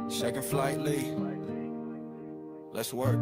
Second flight, Lee. Let's work.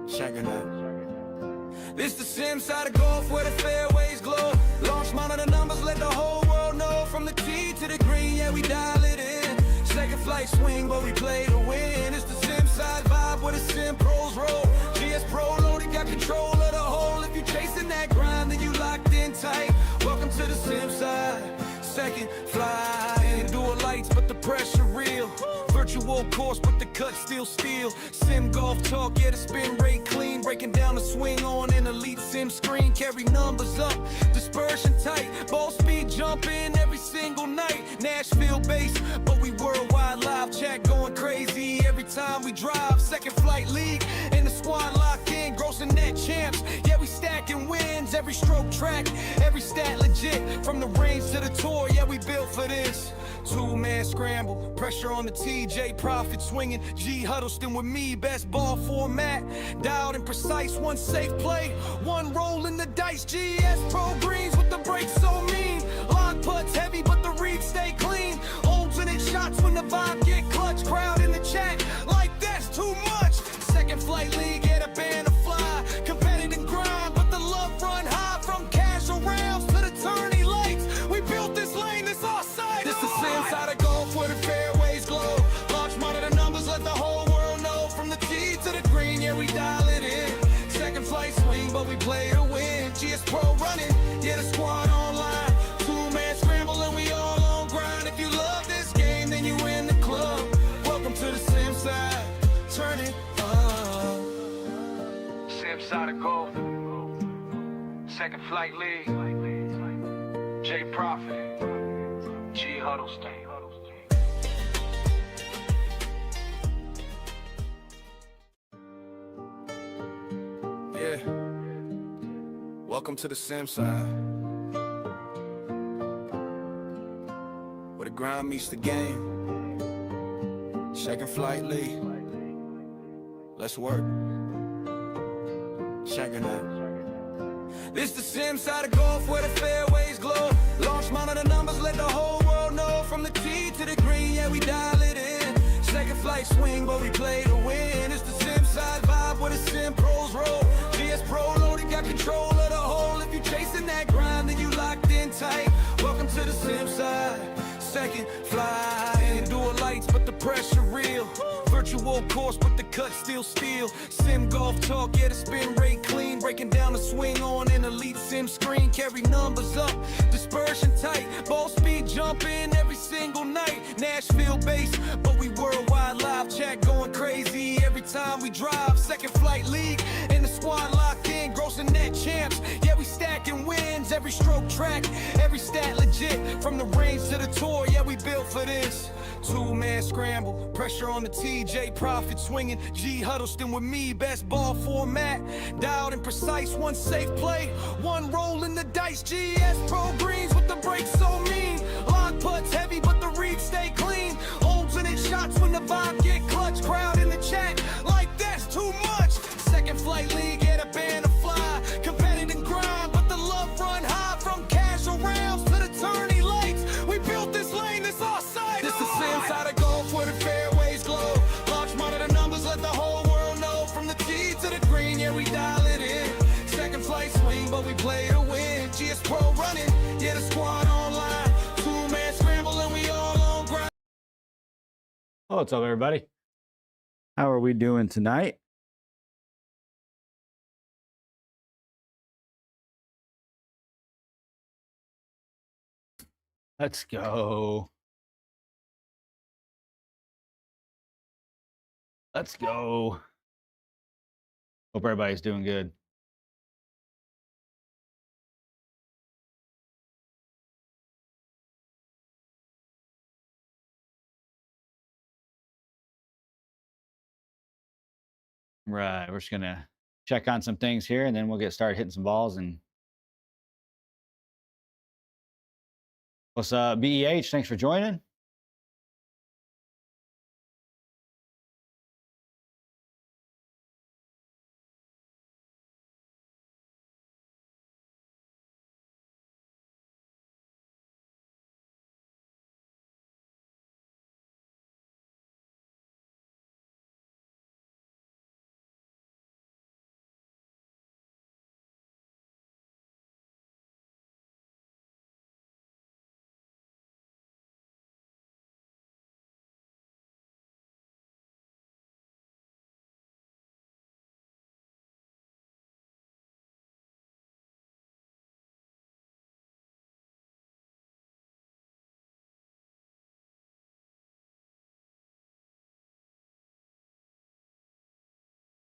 Shanking that. This the sim side of golf where the fairways glow. Launch monitor numbers, let the whole world know. From the tee to the green, yeah, we dial it in. Second flight swing, but we play to win. It's the sim side vibe where the sim pros roll. GS Pro loaded, got control of the hole. If you chasing that grind, then you locked in tight. Welcome to the sim side. Second flight, dual lights, but the pressure real. Virtual course, but the cut still steel. Sim golf talk, yeah, the spin rate clean. Breaking down the swing on an elite sim screen. Carry numbers up, dispersion tight. Ball speed jumping every single night. Nashville based, but we worldwide. Live chat going crazy every time we drive. Second flight league, and the squad locked in. Grossing net champs, yeah, we stacking wins. Every stroke track, every stat legit. From the range to the tour, yeah, we built for this. Two-man scramble, pressure on the TJ Profit swinging. G Huddleston with me, best ball format. Dialed and precise, one safe play, one roll in the dice. GS Pro greens with the brakes so mean. Long putts heavy, but the reeds stay clean. Alternate shots when the vibe get clutch. Crowd in the chat, like that's too much. Second flight league, yeah, the band to fly. Competitive grind, but the love run high. From casual rounds to the tourney lights, we built this lane, this our side. This the sim side of golf where the fairways glow. Launch monitor numbers, let the whole world know. From the tee to the green, yeah, we dial it in. Second flight swing, but we play to win. GS Pro running, yeah, the squad online. Two-man scramble and we all on grind. If you love this game, then you in the club. Welcome to the sim side, turn it up. Sim side of golf, second flight league. J Profit, G Huddleston. Yeah, welcome to the sim side, where the grind meets the game. Second flight league. Let's work. Shanking that. This the sim side of golf where the fairways glow. Launch monitor numbers, let the whole world know. From the tee to the green, yeah, we dial it in. Second flight swing, but we play to win. It's the sim side vibe where the sim pros roll. GS Pro loaded, got control of the hole. If you chasing that grind, then you locked in tight. Welcome to the sim side. Second flight, dual lights, but the pressure real. Virtual course, but the cut still steel. Sim golf talk, yeah, the spin rate clean. Breaking down the swing on an elite sim screen. Carry numbers up, dispersion tight. Ball speed jumping every single night. Nashville based, but we worldwide. Live chat going crazy every time we drive. Second flight league, and the squad locked in. Grossing net champs, yeah, we stacking wins. Every stroke track, every stat legit. From the range to the tour, yeah, we built for this. Two-man scramble, pressure on the TJ Profit swinging. G Huddleston with me, best ball format. Dialed and precise, one safe play, one roll in the dice. GS Pro greens with the brakes so mean. Long putts heavy, but the reeds stay clean. Alternate shots when the vibe get clutch. Crowd in the chat, like that's too much. Second flight league, yeah, the band to fly. Competitive grind, but the love run high. From casual rounds to the tourney lights, we built this lane, this our side. This the sim side of golf where the fairways glow. Launch monitor numbers, let the whole world know. From the tee to the green, yeah, we dial it in. Second flight swing, but we play to win. GS Pro running, yeah, the squad online. Two-man scramble and we all on grind. Oh, what's up, everybody? How are we doing tonight? Let's go. Let's go. Hope everybody's doing good. Right, we're just gonna check on some things here, and then we'll get started hitting some balls. And what's up, BEH? Thanks for joining.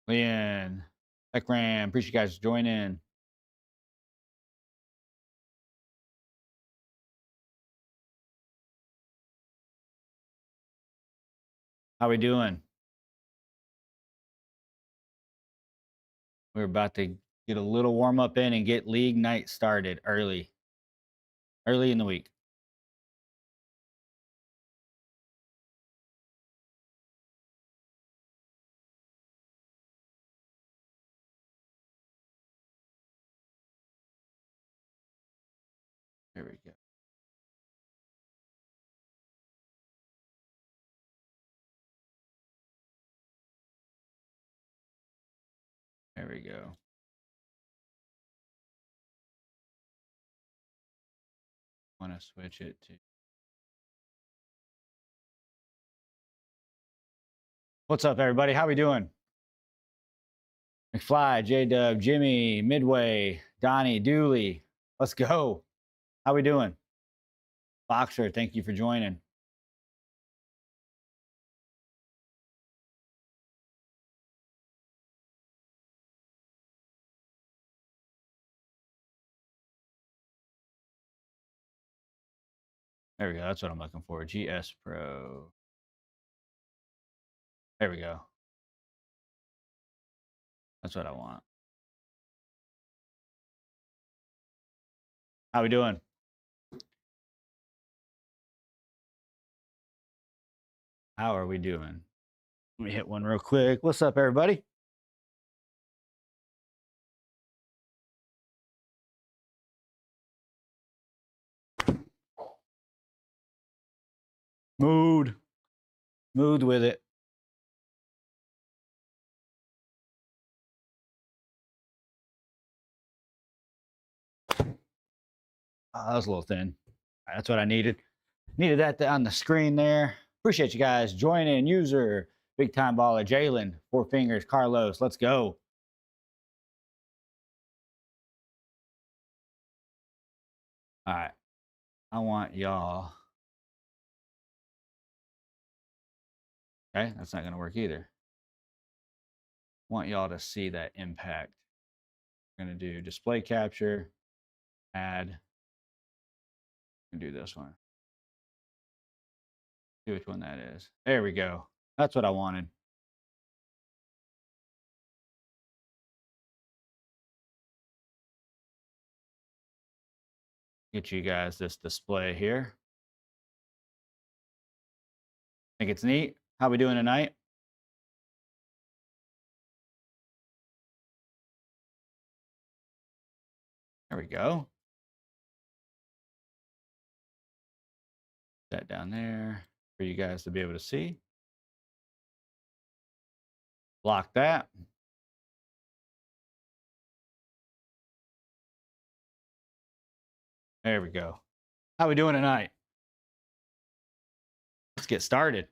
Leon, Ekram, appreciate you guys joining. How we doing? We're about to get a little warm up in and get league night started early in the week. There we go. There we go. Want to switch it to. What's up, everybody? How we doing? McFly, J-Dub, Jimmy, Midway, Donnie, Dooley. Let's go. How we doing? Boxer, thank you for joining. There we go. That's what I'm looking for. GS Pro. There we go. That's what I want. How we doing? How are we doing? Let me hit one real quick. What's up, everybody? Mood with it. Oh, that was a little thin. That's what I needed. Needed that on the screen there. Appreciate you guys joining. User, big time baller, Jalen, Four Fingers, Carlos. Let's go. All right. I want y'all. Okay, that's not going to work either. Want y'all to see that impact. We're going to do display capture, add. Do this one. See which one that is. There we go. That's what I wanted. Get you guys this display here. Think it's neat. How we doing tonight? There we go. That down there for you guys to be able to see. Lock that. There we go. How we doing tonight? Let's get started.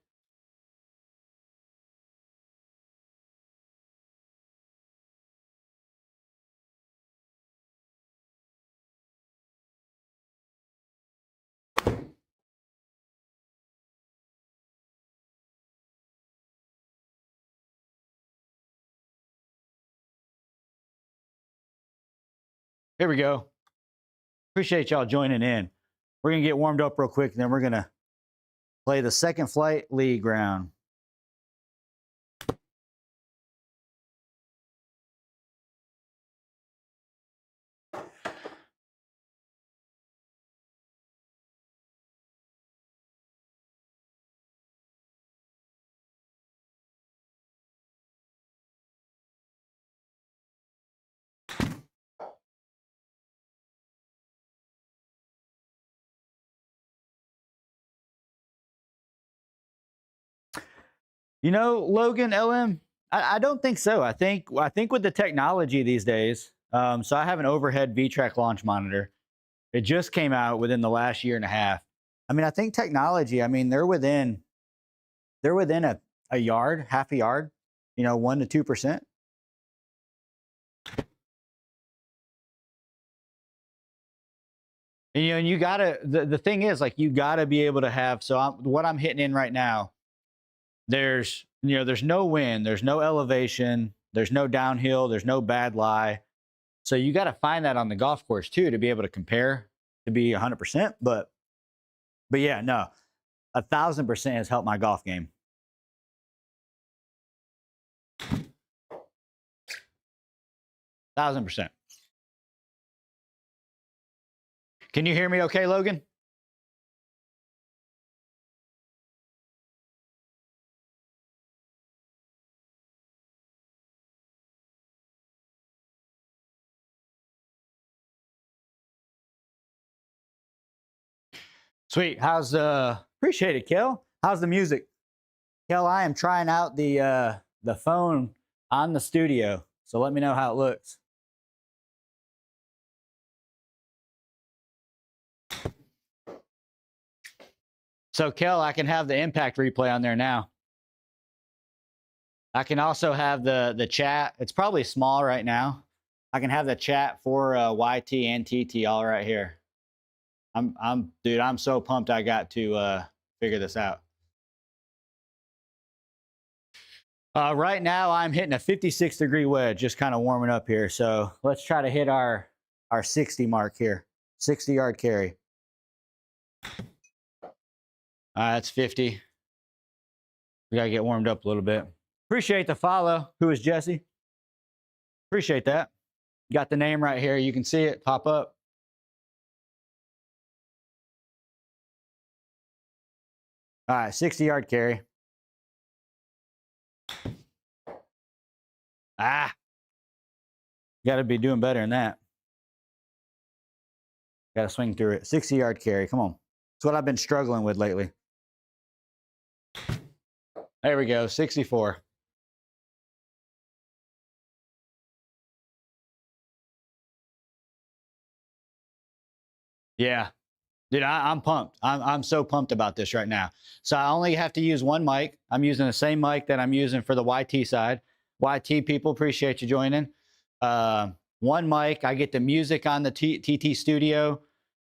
Here we go. Appreciate y'all joining in. We're going to get warmed up real quick, and then we're going to play the second flight league round. You know, Logan, LM, I don't think so. I think with the technology these days, so I have an overhead V-Track launch monitor. It just came out within the last year and a half. I mean, I think technology, I mean, they're within a yard, half a yard, you know, 1 to 2%. And, you know, and you gotta, the thing is, like, you gotta be able to have, so what I'm hitting in right now, there's, you know, there's no wind, there's no elevation, There's no downhill. There's no bad lie. So you got to find that on the golf course too to be able to compare to be 100%. But yeah, no, 1,000% has helped my golf game. 1,000%. Can you hear me okay, Logan? Sweet. How's appreciate it, Kel. How's the music? Kel, I am trying out the phone on the studio. So let me know how it looks. So Kel, I can have the impact replay on there now. I can also have the chat. It's probably small right now. I can have the chat for YT and TT all right here. Dude, I'm so pumped I got to figure this out. Right now I'm hitting a 56-degree wedge, just kind of warming up here. So let's try to hit our 60 mark here. 60-yard carry. That's 50. We got to get warmed up a little bit. Appreciate the follow. Who is Jesse? Appreciate that. Got the name right here. You can see it pop up. All right, 60-yard carry. Got to be doing better than that. Got to swing through it. 60-yard carry. Come on. That's what I've been struggling with lately. There we go. 64. Yeah. Dude, I'm pumped. I'm so pumped about this right now. So I only have to use one mic. I'm using the same mic that I'm using for the YT side. YT people, appreciate you joining. One mic. I get the music on the TT studio.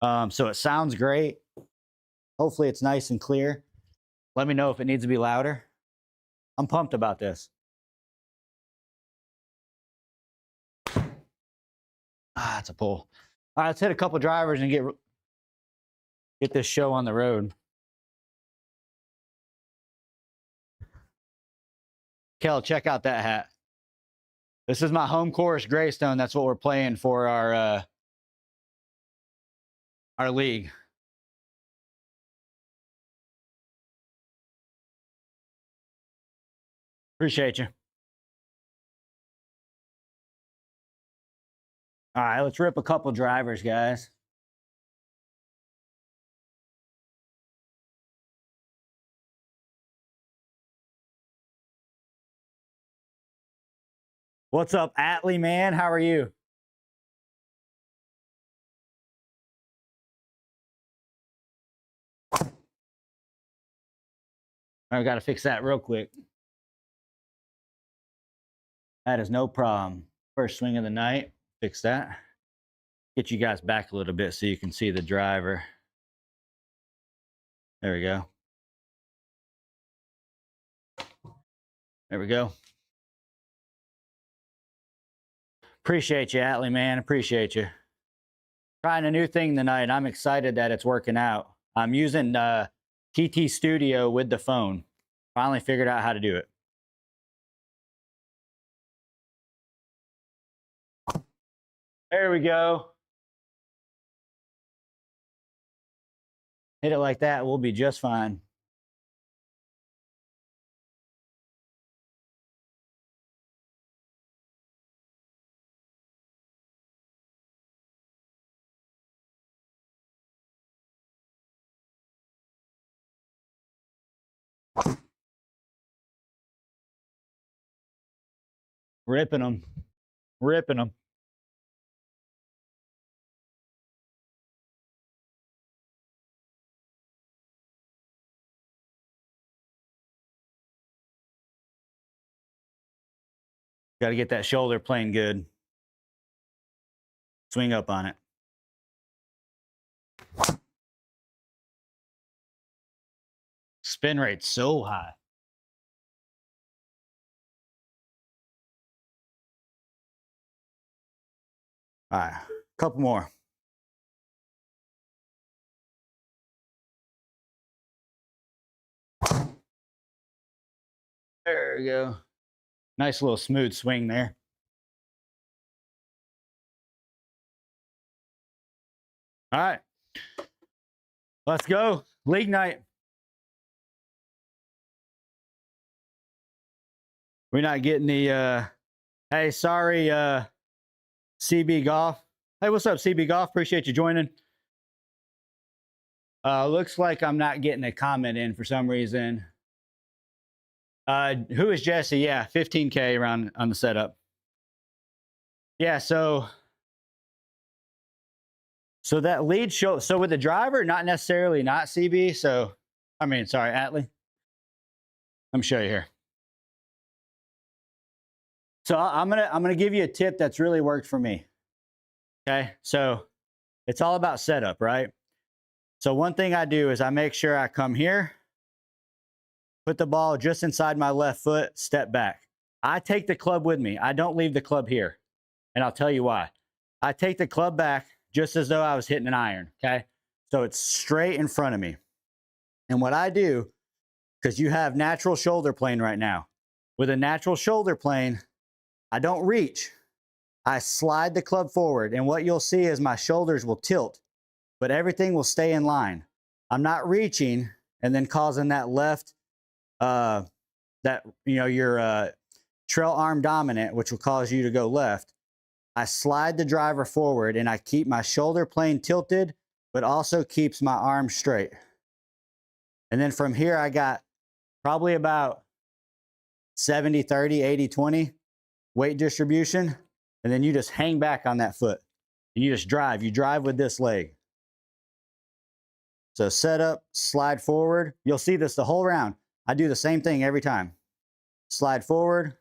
So it sounds great. Hopefully it's nice and clear. Let me know if it needs to be louder. I'm pumped about this. It's a pull. All right, let's hit a couple drivers and get this show on the road. Kel, check out that hat. This is my home course, Greystone. That's what we're playing for our league. Appreciate you. All right, let's rip a couple drivers, guys. What's up, Atlee, man? How are you? I got to fix that real quick. That is no problem. First swing of the night. Fix that. Get you guys back a little bit so you can see the driver. There we go. There we go. Appreciate you, Atlee, man. Appreciate you. Trying a new thing tonight. I'm excited that it's working out. I'm using TT Studio with the phone. Finally figured out how to do it. There we go. Hit it like that. We'll be just fine. Ripping them. Ripping them. Got to get that shoulder playing good. Swing up on it. Spin rate so high. All right, a couple more. There we go. Nice little smooth swing there. All right, let's go. League night. We're not getting the, hey, sorry, CB Golf. Hey, what's up, CB Golf? Appreciate you joining. Looks like I'm not getting a comment in for some reason. Who is Jesse? Yeah, 15K around on the setup. Yeah, so that lead show. So with the driver, not necessarily not CB. So, I mean, sorry, Atlee. Let me show you here. So I'm gonna give you a tip that's really worked for me. Okay, so it's all about setup, right? So one thing I do is I make sure I come here, put the ball just inside my left foot, step back. I take the club with me. I don't leave the club here. And I'll tell you why. I take the club back just as though I was hitting an iron, okay? So it's straight in front of me. And what I do, because you have natural shoulder plane right now. With a natural shoulder plane, I don't reach. I slide the club forward. And what you'll see is my shoulders will tilt, but everything will stay in line. I'm not reaching and then causing that left, your trail arm dominant, which will cause you to go left. I slide the driver forward and I keep my shoulder plane tilted, but also keeps my arm straight. And then from here, I got probably about 70-30, 80-20 weight distribution. And then you just hang back on that foot. And you just drive. You drive with this leg. So set up, slide forward. You'll see this the whole round. I do the same thing every time. Slide forward.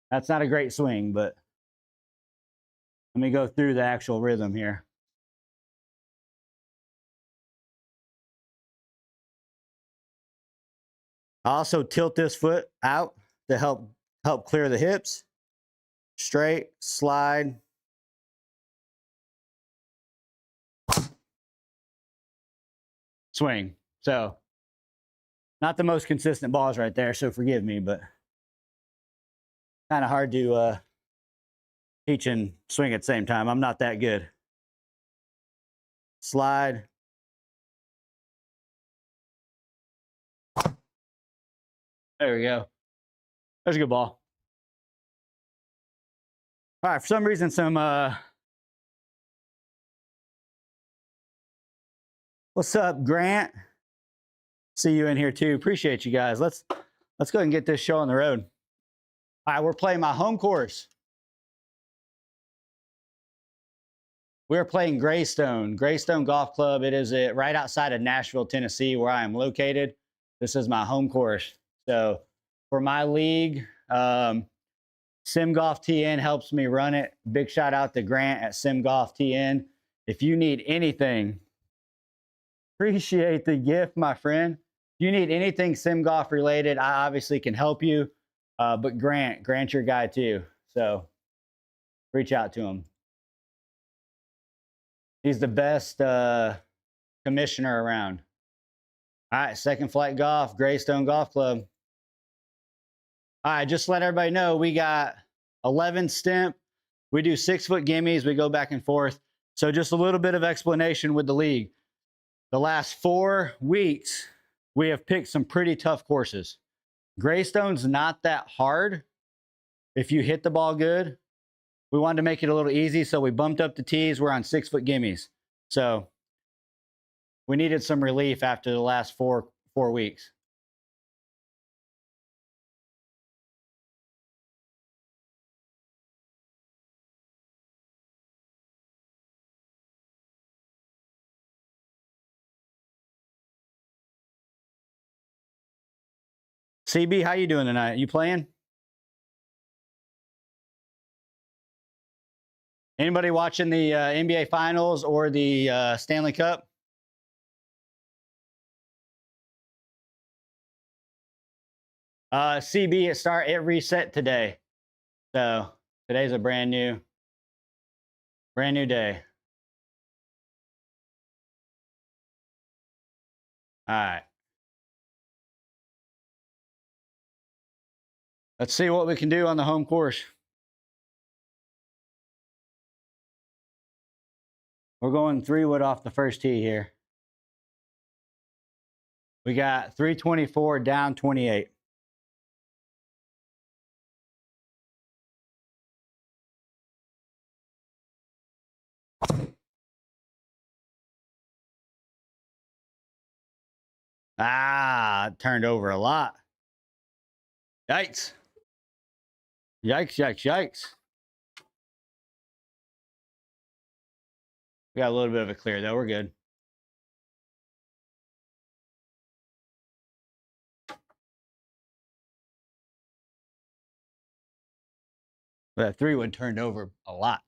That's not a great swing, but let me go through the actual rhythm here. I also tilt this foot out to help clear the hips. Straight, slide. Swing. So not the most consistent balls right there, so forgive me, but kind of hard to teach and swing at the same time. I'm not that good. Slide. There we go. There's a good ball. All right, for some reason, what's up, Grant? See you in here too. Appreciate you guys. Let's go ahead and get this show on the road. All right, we're playing my home course. We're playing Greystone Golf Club. It is right outside of Nashville, Tennessee, where I am located. This is my home course. So for my league, Sim Golf TN helps me run it. Big shout out to Grant at Sim Golf TN. If you need anything, appreciate the gift, my friend. If you need anything Sim Golf related, I obviously can help you. But Grant's your guy too. So reach out to him. He's the best commissioner around. All right, Second Flight Golf, Greystone Golf Club. All right, just let everybody know we got 11 stimp. We do 6-foot gimmies. We go back and forth. So just a little bit of explanation with the league. The last 4 weeks, we have picked some pretty tough courses. Greystone's not that hard if you hit the ball good. We wanted to make it a little easy, so we bumped up the tees. We're on 6-foot gimmies. So we needed some relief after the last four weeks. CB, how you doing tonight? You playing? Anybody watching the NBA Finals or the Stanley Cup? CB, it reset today. So today's a brand new day. All right. Let's see what we can do on the home course. We're going 3-wood off the first tee here. We got 324 down 28. Ah, it turned over a lot. Yikes. Yikes, yikes, yikes. We got a little bit of a clear though. We're good. That 3-wood turned over a lot.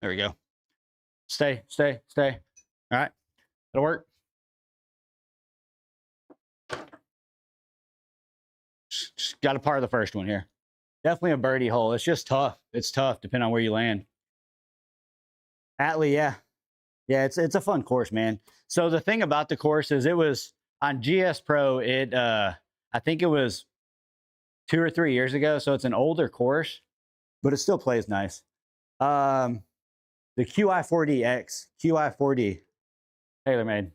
There we go. Stay. All right. It'll work. Just got to par the first one here. Definitely a birdie hole. It's just tough. It's tough depending on where you land. Atlee, yeah. Yeah, it's a fun course, man. So the thing about the course is it was on GS Pro, I think it was 2 or 3 years ago. So it's an older course, but it still plays nice. The QI4DX, QI4D, TaylorMade.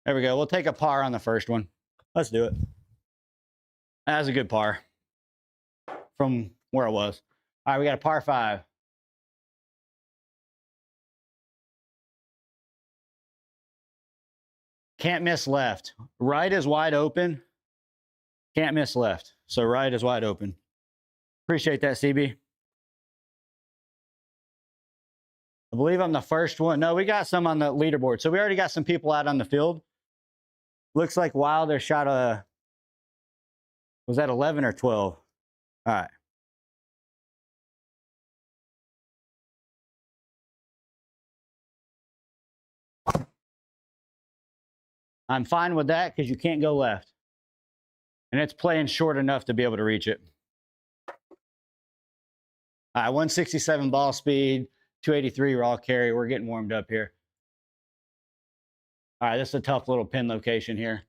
There we go. We'll take a par on the first one. Let's do it. That was a good par from where it was. All right, we got a par 5. Can't miss left. Right is wide open. Can't miss left. So right is wide open. Appreciate that, CB. I believe I'm the first one. No, we got some on the leaderboard. So we already got some people out on the field. Looks like Wilder shot was that 11 or 12? All right. I'm fine with that because you can't go left. And it's playing short enough to be able to reach it. All right, 167 ball speed, 283 raw carry. We're getting warmed up here. All right, this is a tough little pin location here.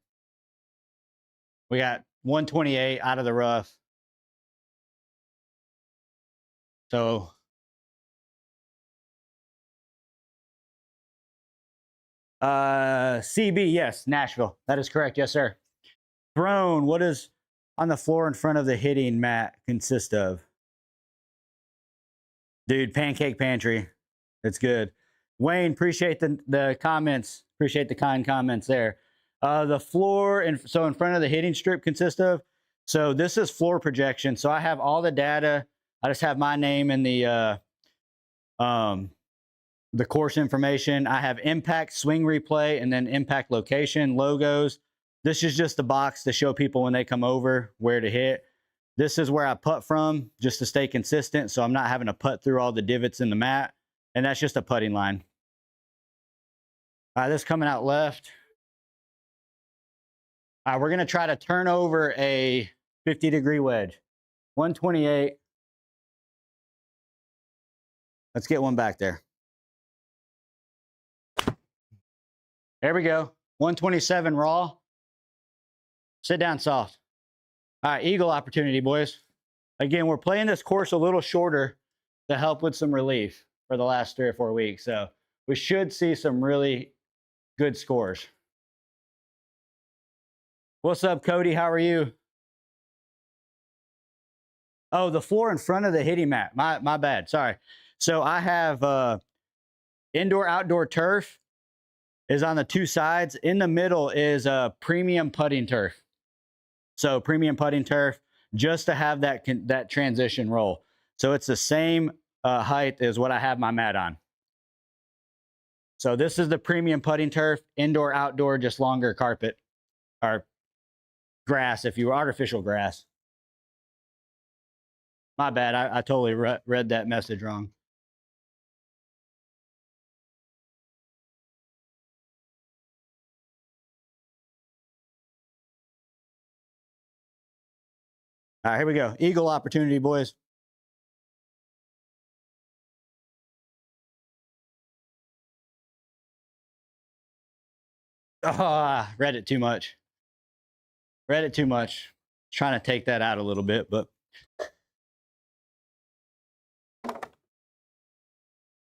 We got 128 out of the rough. So CB, yes, Nashville. That is correct. Yes, sir. Throne, what does on the floor in front of the hitting mat consist of? Dude, Pancake Pantry. It's good. Wayne, appreciate the comments. Appreciate the kind comments there. The floor, so in front of the hitting strip consists of, so this is floor projection. So I have all the data. I just have my name and the course information. I have impact, swing replay, and then impact location, logos. This is just the box to show people when they come over where to hit. This is where I putt from just to stay consistent. So I'm not having to putt through all the divots in the mat. And that's just a putting line. All right, this coming out left. All right, we're going to try to turn over a 50-degree wedge. 128. Let's get one back there. There we go. 127 raw. Sit down soft. All right, eagle opportunity, boys. Again, we're playing this course a little shorter to help with some relief for the last 3 or 4 weeks. So we should see some really good scores. What's up, Cody? How are you? Oh, the floor in front of the hitting mat. My bad. Sorry. So I have indoor-outdoor turf is on the 2 sides. In the middle is a premium putting turf. So premium putting turf just to have that transition roll. So it's the same height as what I have my mat on. So this is the premium putting turf, indoor, outdoor, just longer carpet or grass, if you were artificial grass. My bad. I totally read that message wrong. All right, here we go. Eagle opportunity, boys. Oh, read it too much. Read it too much. Trying to take that out a little bit, but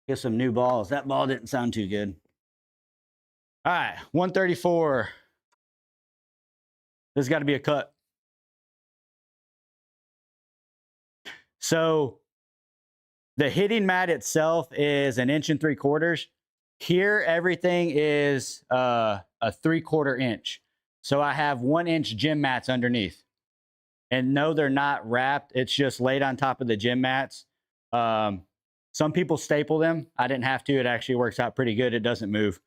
get some new balls. That ball didn't sound too good. All right, 134. This has got to be a cut. So the hitting mat itself is 1 3/4 inches. Here, everything is a 3/4 inch. So I have 1 inch gym mats underneath. And no, they're not wrapped. It's just laid on top of the gym mats. Some people staple them. I didn't have to. It actually works out pretty good. It doesn't move.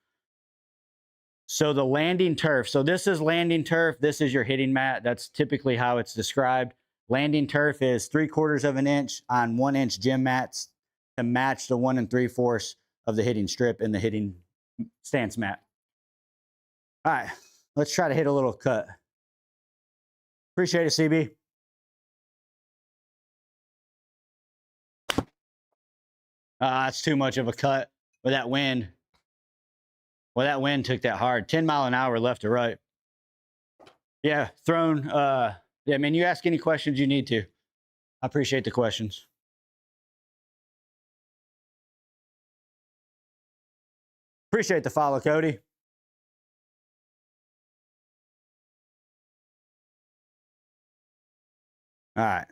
So the landing turf. So this is landing turf. This is your hitting mat. That's typically how it's described. Landing turf is 3/4 inch on 1 inch gym mats to match the 1 3/4 of the hitting strip in the hitting stance mat. All right, let's try to hit a little cut. Appreciate it, CB. That's too much of a cut with that wind. Well, that wind took that hard. 10 mile an hour left to right. Yeah, thrown. Yeah, man, you ask any questions you need to. I appreciate the questions. Appreciate the follow, Cody. All right.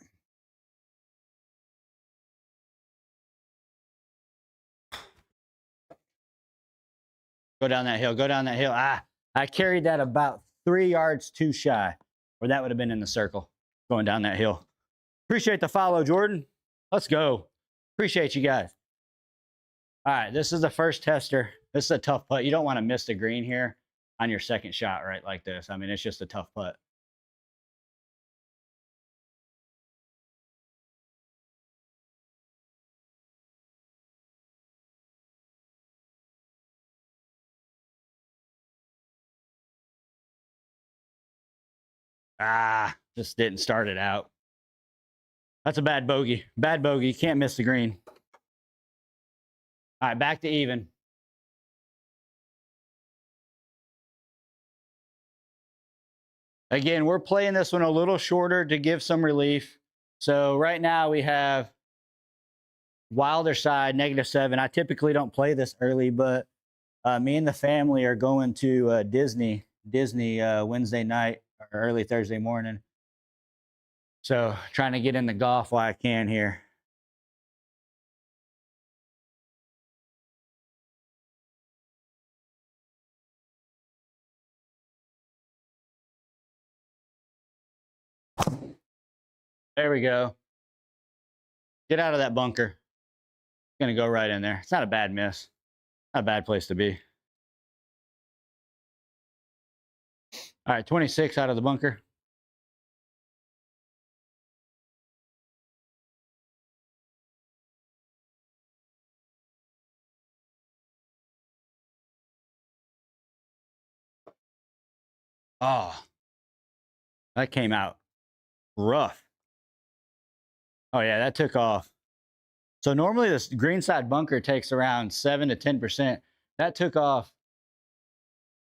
Go down that hill. Go down that hill. I carried that about 3 yards too shy, or that would have been in the circle going down that hill. Appreciate the follow, Jordan. Let's go. Appreciate you guys. All right, this is the first tester. This is a tough putt. You don't want to miss the green here on your second shot, right? Like this. I mean, it's just a tough putt. Just didn't start it out. That's a bad bogey. Bad bogey. You can't miss the green. All right, back to even. Again, we're playing this one a little shorter to give some relief. So right now we have Wilder side, -7. I typically don't play this early, but me and the family are going to Disney Wednesday night or early Thursday morning. So trying to get in the golf while I can here. There we go. Get out of that bunker. Gonna go right in there. It's not a bad miss. Not a bad place to be. All right, 26 out of the bunker. Oh, that came out rough. Oh yeah, that took off. So normally this greenside bunker takes around 7 to 10%. That took off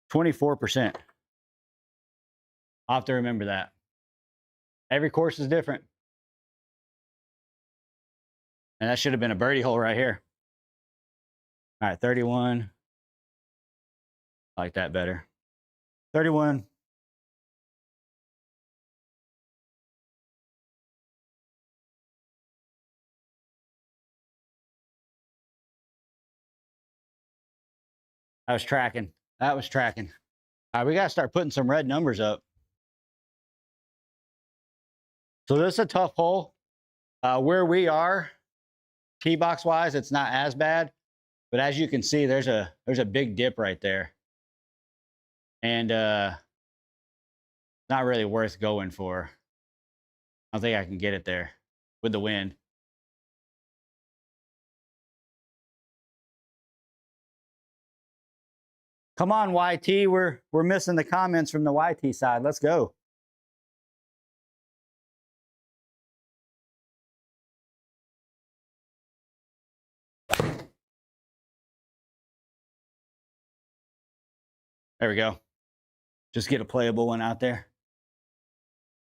24%. I'll have to remember that. Every course is different. And that should have been a birdie hole right here. All right, 31. I like that better. 31. I was tracking. That was tracking. All right, we got to start putting some red numbers up. So this is a tough hole. Where we are, tee box wise, it's not as bad. But as you can see, there's a big dip right there. And not really worth going for. I don't think I can get it there with the wind. Come on, YT. We're missing the comments from the YT side. Let's go. There we go. Just get a playable one out there.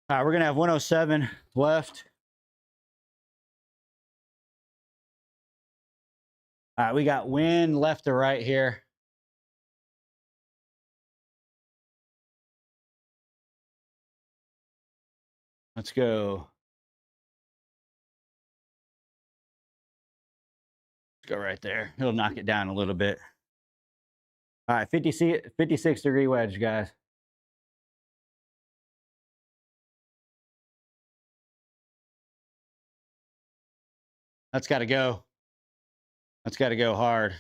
All right, we're going to have 107 left. All right, we got wind left to right here. Let's go. Let's go right there. It'll knock it down a little bit. All right, 56 degree wedge, guys. That's got to go. That's got to go hard.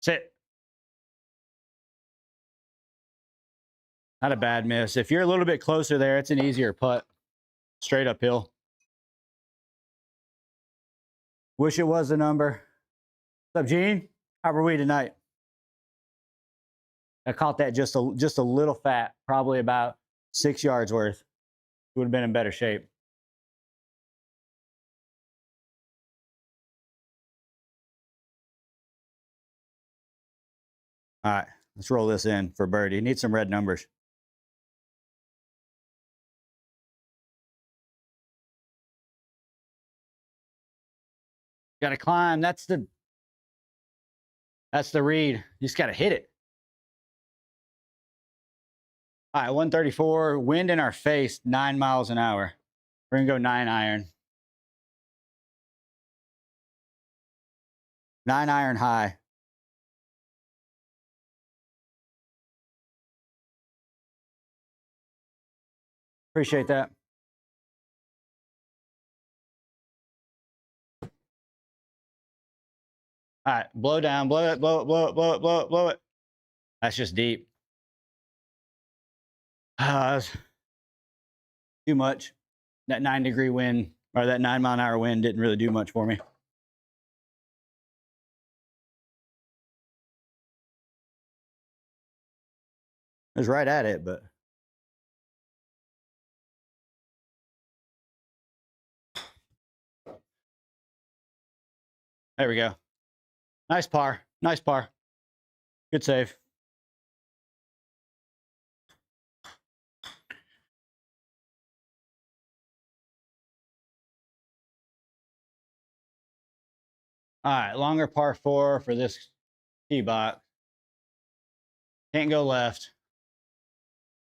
Sit. Not a bad miss. If you're a little bit closer there, it's an easier putt. Straight uphill. Wish it was the number. What's up, Gene? How are we tonight? I caught that just a little fat, probably about 6 yards worth. Would have been in better shape. All right, let's roll this in for birdie. Need some red numbers. Got to climb. That's the read. You just got to hit it. All right, 134. Wind in our face, 9 miles an hour. We're going to go 9 iron. 9 iron high. Appreciate that. All right, blow down, blow it, blow it, blow it, blow it, blow it, blow it. That's just deep. Too much. That 9 degree wind, or that 9 mile an hour wind didn't really do much for me. It was right at it, but. There we go. Nice par. Nice par. Good save. All right, longer par 4 for this tee box. Can't go left.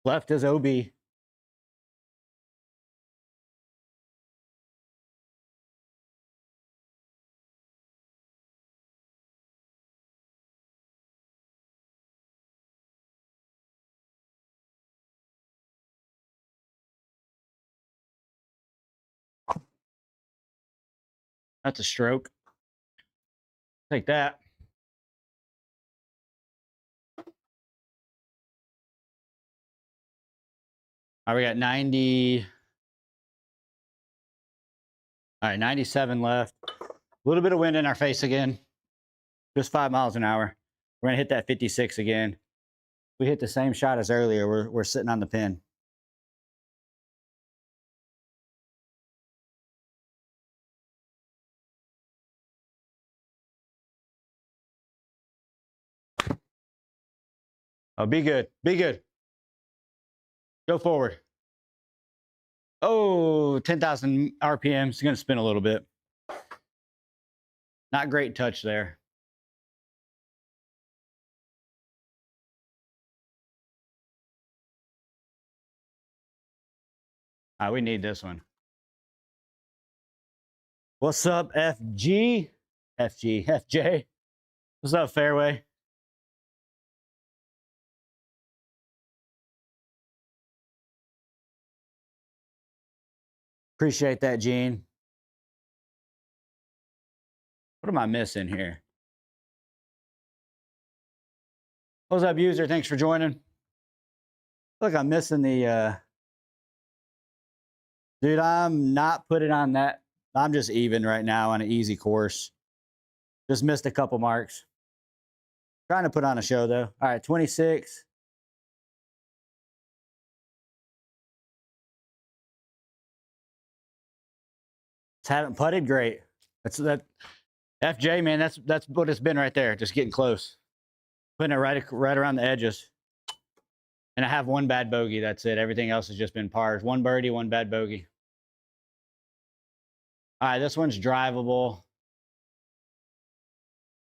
Left is OB. That's a stroke. Take that. All right, we got 90. All right, 97 left. A little bit of wind in our face again. Just 5 miles an hour. We're gonna hit that 56 again. If we hit the same shot as earlier, we're sitting on the pin. Oh, be good. Be good. Go forward. Oh, 10,000 RPMs. It's going to spin a little bit. Not great touch there. All right, we need this one. What's up, FG? FJ. What's up, Fairway? Appreciate that, Gene. What am I missing here? What's up, user? Thanks for joining. Look, I'm missing the dude, I'm not putting on that. I'm just even right now on an easy course. Just missed a couple marks. Trying to put on a show though. All right, 26. Just haven't putted great. That's that FJ, man. That's what it's been right there. Just getting close. Putting it right around the edges. And I have one bad bogey. That's it. Everything else has just been pars. One birdie, one bad bogey. All right, this one's drivable.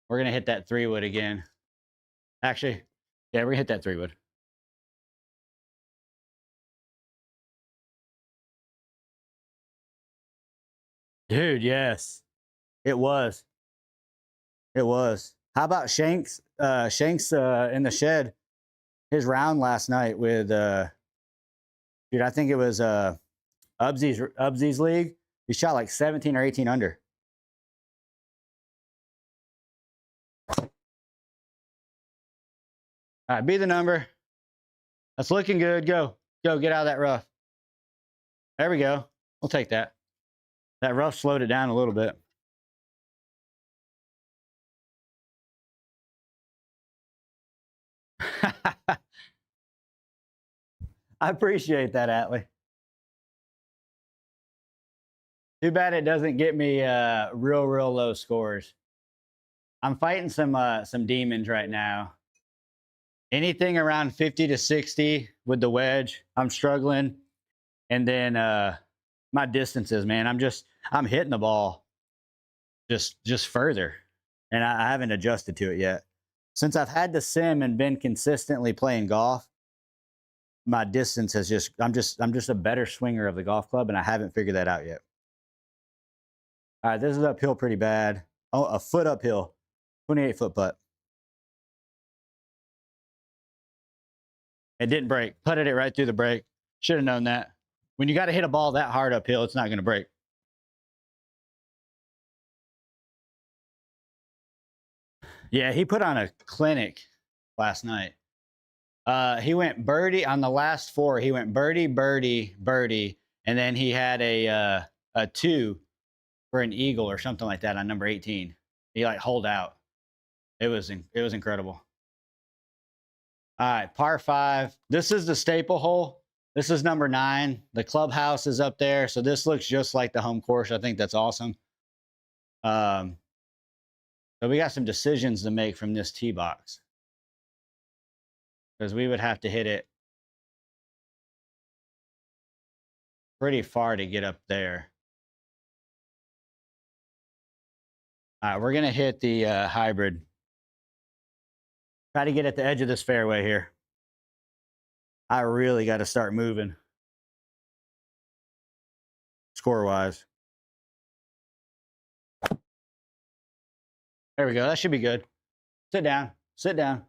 We're going to hit that 3-wood again. Actually, yeah, we're going to hit that 3-wood. Dude, yes. It was. It was. How about Shanks? Shanks in the shed. His round last night with, dude, I think it was Ubsy's league. He shot like 17 or 18 under. All right, be the number. That's looking good. Go. Go, get out of that rough. There we go. We'll take that. That rough slowed it down a little bit. I appreciate that, Atlee. Too bad it doesn't get me real low scores. I'm fighting some demons right now. Anything around 50 to 60 with the wedge, I'm struggling. And then my distances, man, I'm hitting the ball just further. And I haven't adjusted to it yet. Since I've had the sim and been consistently playing golf, my distance has I'm just a better swinger of the golf club, and I haven't figured that out yet. All right, this is uphill pretty bad. Oh, a foot uphill, 28-foot putt. It didn't break. Putted it right through the break. Should have known that. When you got to hit a ball that hard uphill, it's not going to break. Yeah, he put on a clinic last night. He went birdie on the last 4. He went birdie, birdie, birdie, and then he had a 2 for an eagle or something like that on number 18. He like holed out. It was incredible. All right, par 5. This is the staple hole. This is number 9. The clubhouse is up there, so this looks just like the home course. I think that's awesome. So we got some decisions to make from this tee box, because we would have to hit it pretty far to get up there. All right, we're going to hit the hybrid. Try to get at the edge of this fairway here. I really got to start moving score-wise. There we go. That should be good. Sit down. Sit down.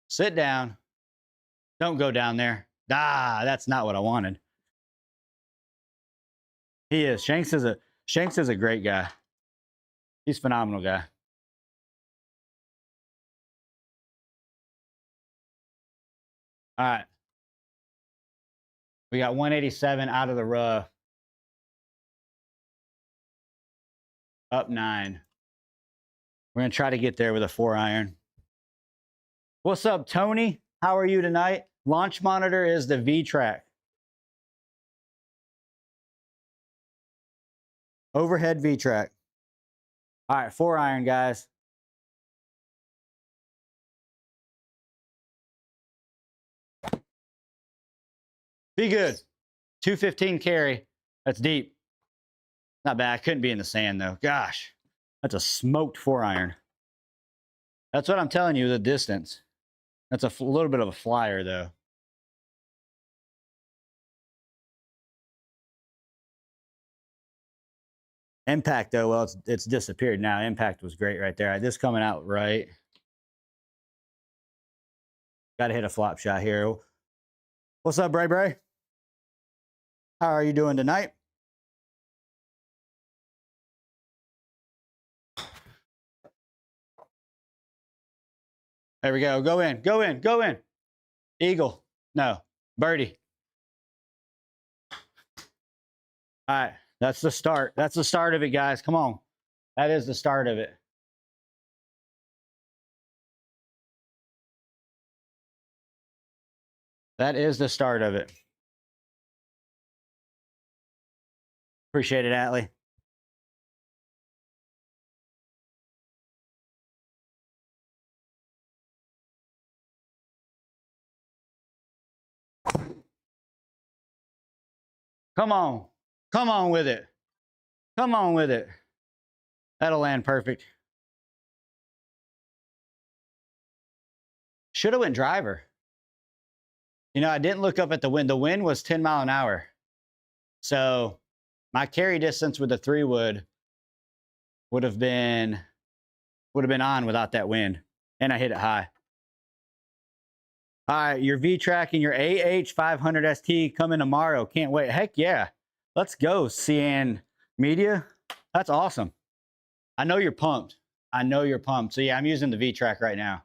Sit down. Don't go down there. Ah, that's not what I wanted. He is. Shanks is a great guy. He's a phenomenal guy. All right. We got 187 out of the rough. Up 9. We're going to try to get there with a 4-iron. What's up, Tony? How are you tonight? Launch monitor is the V-track. Overhead V-track. All right, 4-iron, guys. Be good. 215 carry. That's deep. Not bad. I couldn't be in the sand, though. Gosh, that's a smoked 4-iron. That's what I'm telling you, the distance. That's a little bit of a flyer, though. Impact, though, well, it's disappeared now. Impact was great right there. All right, this coming out right. Got to hit a flop shot here. What's up, Bray Bray? How are you doing tonight? There we go. Go in, go in, go in. Eagle. No, birdie. All right, that's the start. That's the start of it, guys. Come on. That is the start of it. That is the start of it. Appreciate it, Atlee. Come on. Come on with it. Come on with it. That'll land perfect. Should have went driver. You know, I didn't look up at the wind. The wind was 10 mile an hour. So my carry distance with the 3-wood would have been on without that wind. And I hit it high. All right, your V-Track and your AH500 ST coming tomorrow. Can't wait. Heck yeah. Let's go, CN Media. That's awesome. I know you're pumped. I know you're pumped. So yeah, I'm using the V-Track right now.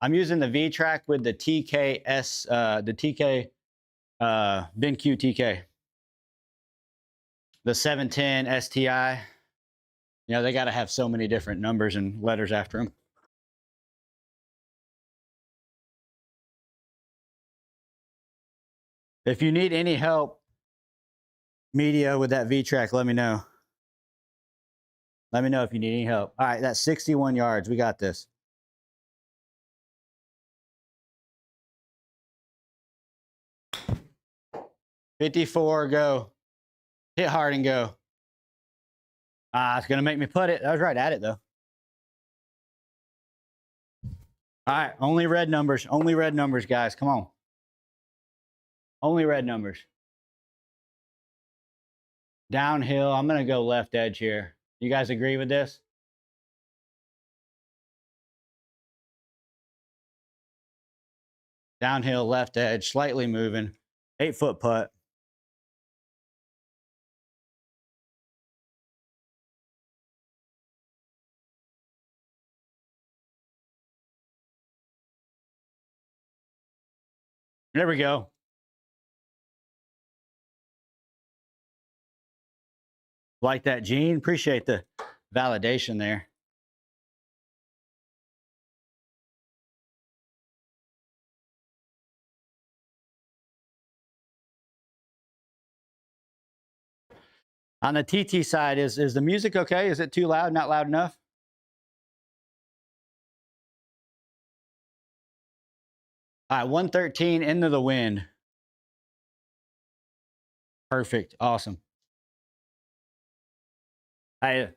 I'm using the V-Track with the TKS, the TK, BenQ TK. The 710 STI. You know, they got to have so many different numbers and letters after them. If you need any help, media, with that V-Track, let me know. Let me know if you need any help. All right, that's 61 yards. We got this. $54, go. Hit hard and go. It's going to make me put it. I was right at it, though. All right, only red numbers. Only red numbers, guys. Come on. Only red numbers. Downhill. I'm going to go left edge here. You guys agree with this? Downhill, left edge, slightly moving. 8-foot putt. There we go. Like that, Gene. Appreciate the validation there. On the TT side, is the music okay? Is it too loud? Not loud enough? All right, 113 into the wind. Perfect. Awesome. Hey,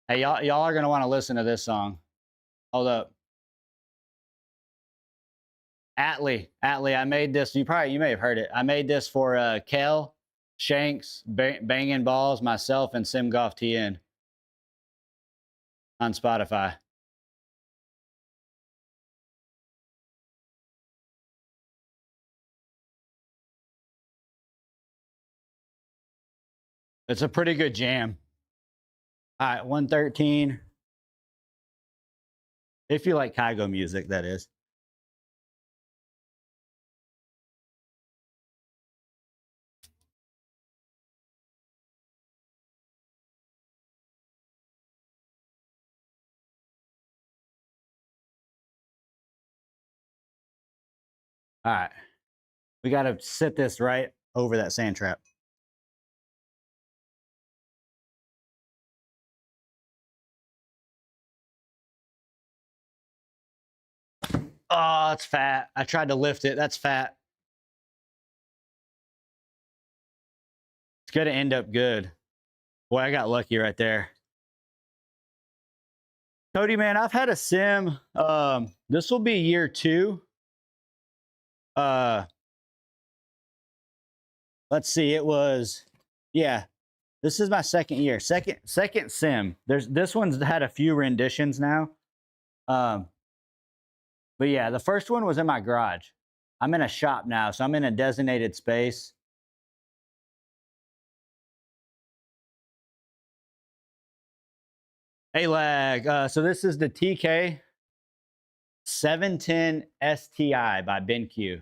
y'all are gonna want to listen to this song. Hold up. Atlee, I made this. You may have heard it. I made this for Kel, Shanks, Banging Balls, myself, and Sim Golf TN on Spotify. It's a pretty good jam. All right, 113. If you like Kygo music, that is. All right. We got to sit this right over that sand trap. Oh, it's fat. I tried to lift it. That's fat. It's going to end up good. Boy, I got lucky right there. Cody, man, I've had a sim. This will be year 2. Let's see. It was, yeah. This is my second year. Second sim. This one's had a few renditions now. But yeah, the first one was in my garage. I'm in a shop now, so I'm in a designated space. Hey, lag. So this is the TK. 710 STI by BenQ.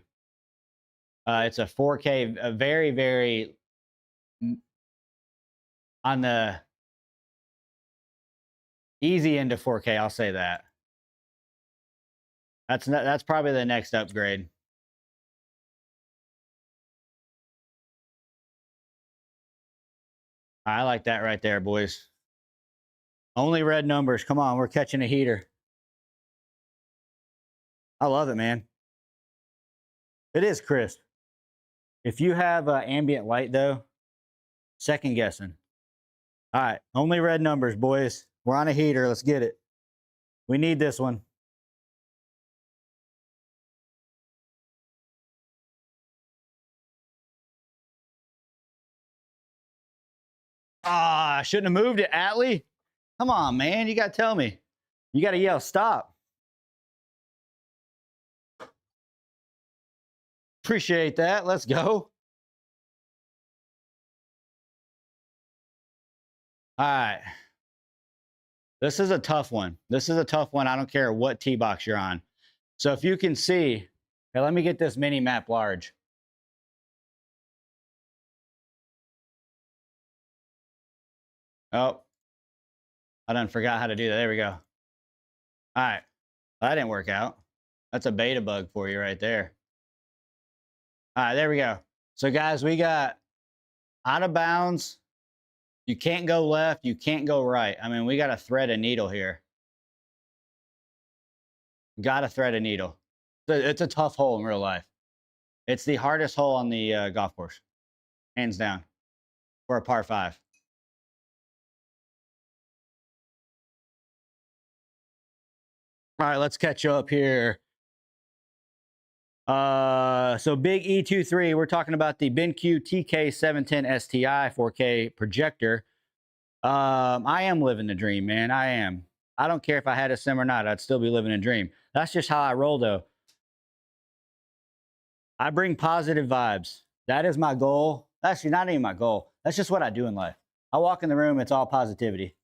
It's a 4K, a very, very on the easy end of 4K. I'll say that. That's probably the next upgrade. I like that right there, boys. Only red numbers. Come on, we're catching a heater. I love it, man. It is crisp. If you have ambient light, though, second guessing. All right, only red numbers, boys. We're on a heater. Let's get it. We need this one. Ah, I shouldn't have moved it, Atlee. Come on, man. You got to tell me. You got to yell, stop. Appreciate that. Let's go. All right. This is a tough one. This is a tough one. I don't care what tee box you're on. So if you can see, hey, let me get this mini map large. Oh, I done forgot how to do that. There we go. All right. That didn't work out. That's a beta bug for you right there. All right, there we go. So guys, we got out of bounds. You can't go left. You can't go right. I mean, we got to thread a needle here. Got to thread a needle. It's a tough hole in real life. It's the hardest hole on the golf course, hands down, for a par 5. All right, let's catch up here. So big E23, we're talking about the BenQ TK710 STI 4K projector. I am living the dream, man. I am. I don't care if I had a sim or not. I'd still be living a dream. That's just how I roll, though. I bring positive vibes. That is my goal. Actually, not even my goal. That's just what I do in life. I walk in the room, it's all positivity.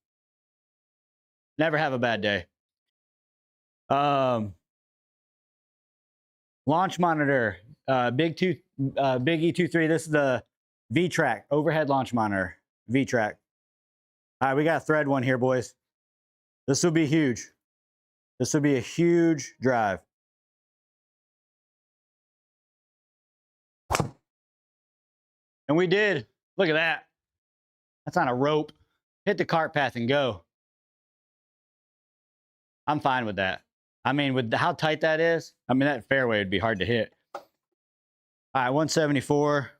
Never have a bad day. Launch monitor, big E23. This is the V-Track overhead launch monitor, V-Track. All right, we got a thread one here, boys. This will be huge. This will be a huge drive. And we did. Look at that. That's on a rope. Hit the cart path and go. I'm fine with that. I mean, with how tight that is, I mean, that fairway would be hard to hit. All right, 174.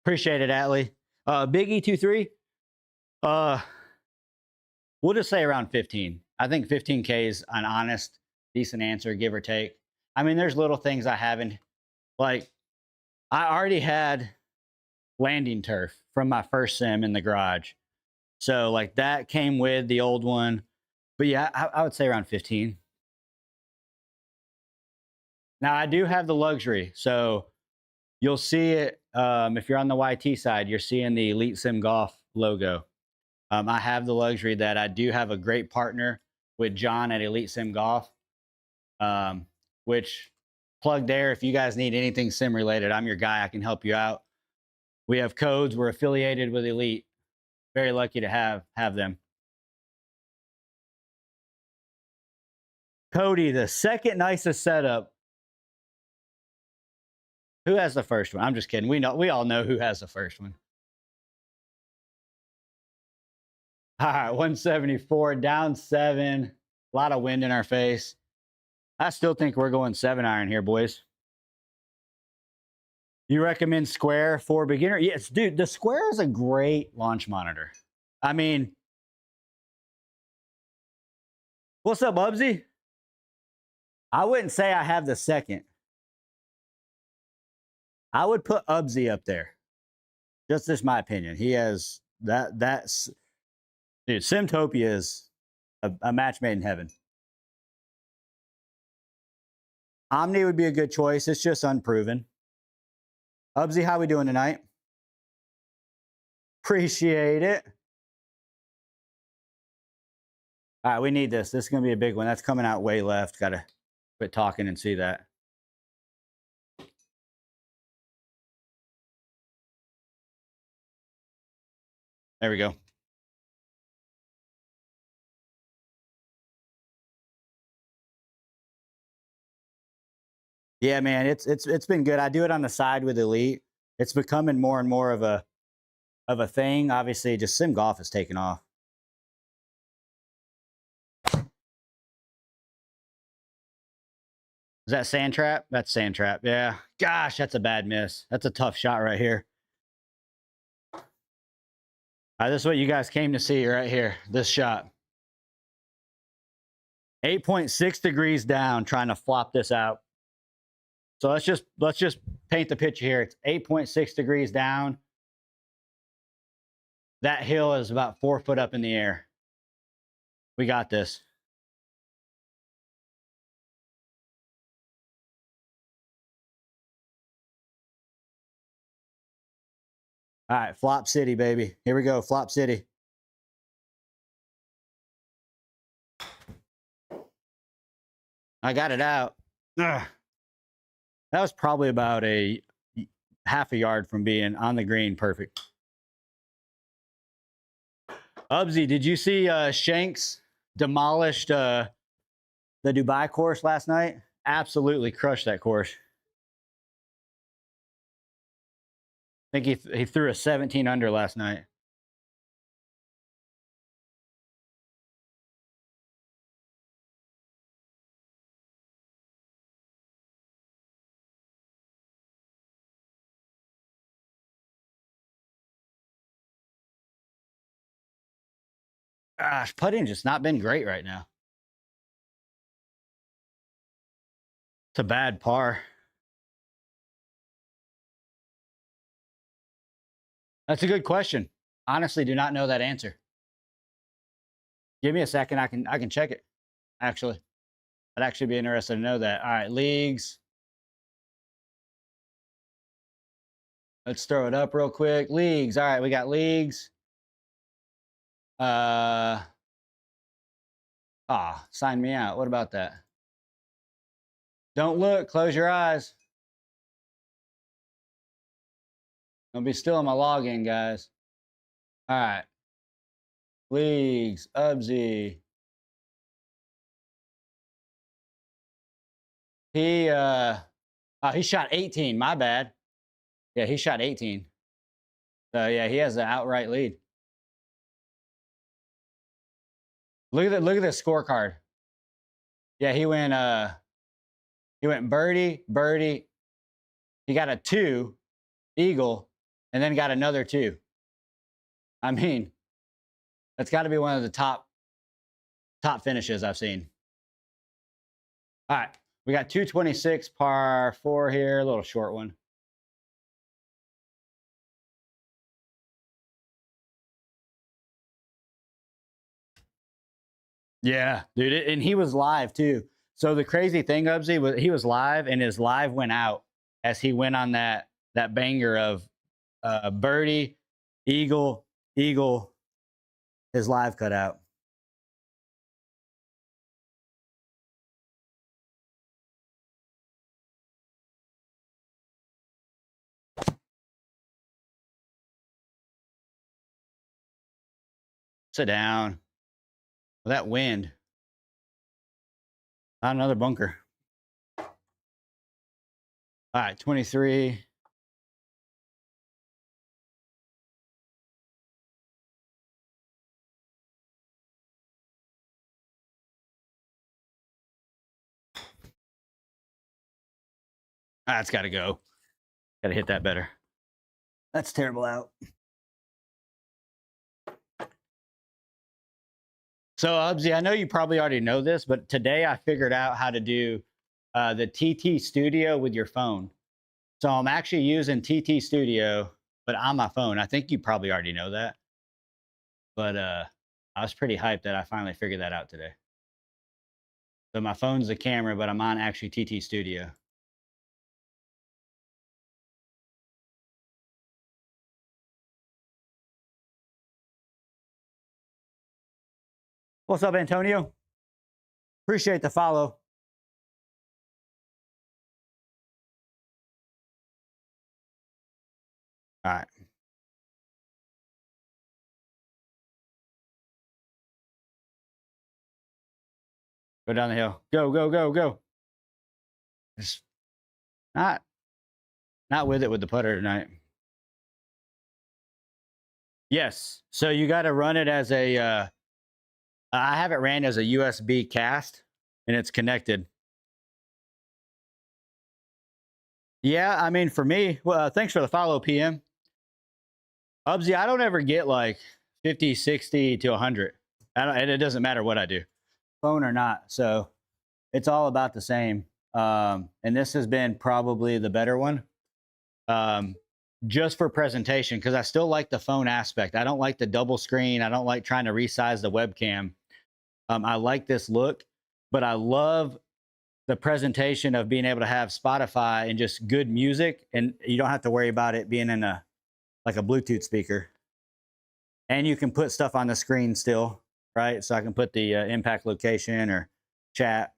Appreciate it, Atlee. Big E23. We'll just say around 15. I think 15K is an honest, decent answer, give or take. I mean, there's little things I haven't. Like, I already had landing turf from my first sim in the garage. So, like, that came with the old one. But yeah, I would say around 15. Now, I do have the luxury. So, you'll see it if you're on the YT side, you're seeing the Elite Sim Golf logo. I have the luxury that I do have a great partner with John at Elite Sim Golf, which plug there. If you guys need anything sim related, I'm your guy. I can help you out. We have codes. We're affiliated with Elite. Very lucky to have them. Cody, the second nicest setup. Who has the first one? I'm just kidding. We all know who has the first one. All right, 174, down 7. A lot of wind in our face. I still think we're going 7-iron here, boys. You recommend Square for beginner? Yes, dude, the Square is a great launch monitor. I mean, what's up, Bubsy? I wouldn't say I have the second. I would put Ubsy up there. Just my opinion. He has that's dude, Simtopia is a match made in heaven. Omni would be a good choice. It's just unproven. Ubsy, how we doing tonight? Appreciate it. All right, we need this. This is going to be a big one. That's coming out way left. Got to quit talking and see that. There we go. Yeah, man, it's been good. I do it on the side with Elite. It's becoming more and more of a thing. Obviously, just sim golf is taking off. Is that sand trap? That's sand trap. Yeah. Gosh, that's a bad miss. That's a tough shot right here. All right, this is what you guys came to see right here. This shot. 8.6 degrees down, trying to flop this out. So let's just paint the picture here. It's 8.6 degrees down. That hill is about 4 foot up in the air. We got this. All right, Flop City, baby. Here we go, Flop City. I got it out. Ugh. That was probably about a half a yard from being on the green perfect. Ubsy, did you see Shanks demolished the Dubai course last night? Absolutely crushed that course. I think he threw a 17 under last night. Gosh, putting just not been great right now. It's a bad par. That's a good question. Honestly, do not know that answer. Give me a second. I can check it. Actually, I'd actually be interested to know that. All right, leagues. Let's throw it up real quick. Leagues. All right, we got leagues. Sign me out. What about that? Don't look. Close your eyes. Don't be still on my login, guys. All right. Leagues. Ubsy. He shot 18. My bad. Yeah, he shot 18. So yeah, he has the outright lead. Look at the scorecard. Yeah, he went birdie, birdie. He got a 2, eagle, and then got another 2. I mean, that's got to be one of the top finishes I've seen. All right, we got 226 par 4 here, a little short one. Yeah, dude, and he was live too. So the crazy thing, Ubsy, was he was live, and his live went out as he went on that banger of birdie, eagle, eagle. His live cut out. Sit down. Well, that wind. Not another bunker. All right, 23. That's got to go. Got to hit that better. That's terrible out. So, Ubsy, I know you probably already know this, but today I figured out how to do the TT Studio with your phone. So I'm actually using TT Studio, but on my phone. I think you probably already know that. But I was pretty hyped that I finally figured that out today. So my phone's the camera, but I'm on actually TT Studio. What's up, Antonio? Appreciate the follow. All right. Go down the hill. Go, go, go, go. Just not with it with the putter tonight. Yes. So you got to run it as a, I have it ran as a USB cast and it's connected. Yeah. I mean, for me, well, thanks for the follow, PM. Ubsy, I don't ever get like 50, 60 to 100. And it doesn't matter what I do, phone or not. So it's all about the same. And this has been probably the better one. Just for presentation, because I still like the phone aspect. I don't like the double screen. I don't like trying to resize the webcam. I like this look, but I love the presentation of being able to have Spotify and just good music, and you don't have to worry about it being in a like a Bluetooth speaker. And you can put stuff on the screen still, right? So I can put the impact location or chat.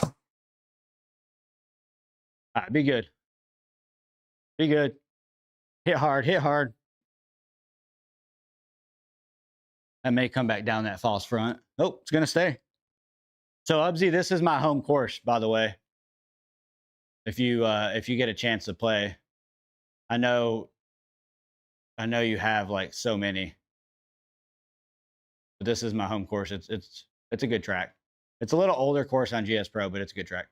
All right, be good. Be good. Hit hard, hit hard. That may come back down that false front. Oh, it's going to stay. So, Ubsy, this is my home course, by the way. If you get a chance to play, I know you have like so many, but this is my home course. It's a good track. It's a little older course on GS Pro, but it's a good track.